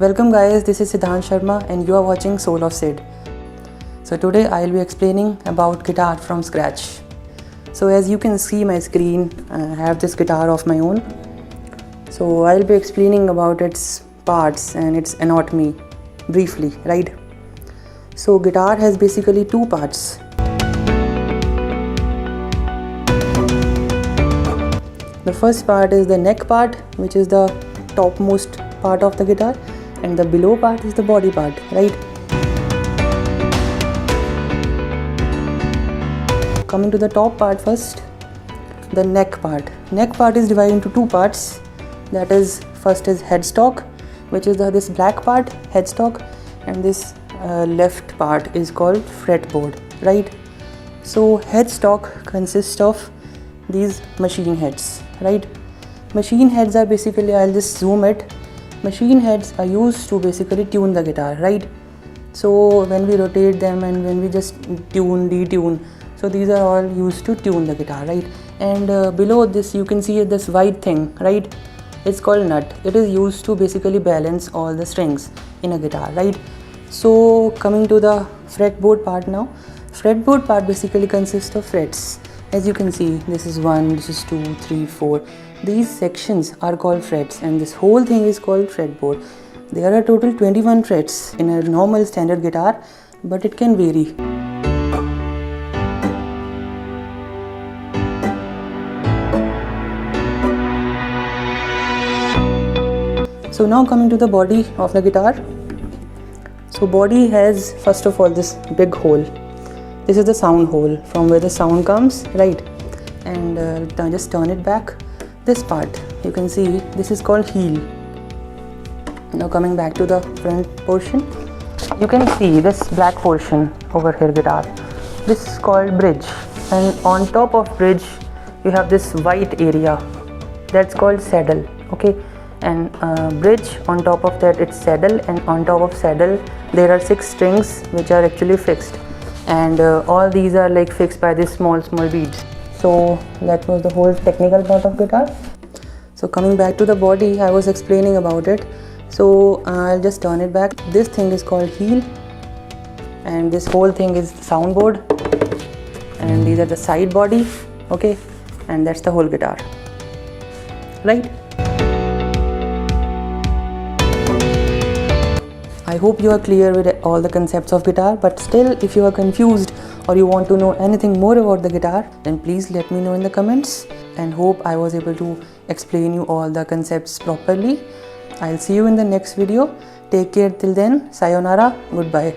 Welcome guys, this is Siddhant Sharma and you are watching Soul of Sid. So today I'll be explaining about guitar from scratch. So as you can see my screen, I have this guitar of my own. So I'll be explaining about its parts and its anatomy briefly, right? So guitar has basically two parts. The first part is the neck part, which is the topmost part of the guitar, and the below part is the body part, right? Coming to the top part first, the neck part. Neck part is divided into two parts. That is, first is headstock, which is this black part, headstock, and this left part is called fretboard, right? So headstock consists of these machine heads, right? Machine heads are basically, I'll just zoom it. Machine heads are used to basically tune the guitar, right? So when we rotate them and when we just tune, detune, so these are all used to tune the guitar, right? And below this you can see this white thing, right? It's called nut. It is used to basically balance all the strings in a guitar, right? So coming to the fretboard part now. Fretboard part basically consists of frets. As you can see, this is 1, this is 2, 3, 4. These sections are called frets and this whole thing is called fretboard. There are total 21 frets in a normal standard guitar, but it can vary. So now coming to the body of the guitar. So body has first of all this big hole. This is the sound hole from where the sound comes, right? And just turn it back. This part, you can see, this is called heel. Now coming back to the front portion, you can see this black portion over here guitar. This is called bridge, and on top of bridge you have this white area that's called saddle, okay? And bridge, on top of that it's saddle, and on top of saddle there are 6 strings which are actually fixed, and all these are like fixed by these small beads. So that was the whole technical part of guitar. So coming back to the body, I was explaining about it. So I'll just turn it back. This thing is called heel, and this whole thing is soundboard, and these are the side body, okay? And that's the whole guitar, right? I hope you are clear with all the concepts of guitar, but still if you are confused or you want to know anything more about the guitar, then please let me know in the comments, and hope I was able to explain you all the concepts properly. I'll see you in the next video. Take care till then. Sayonara. Goodbye.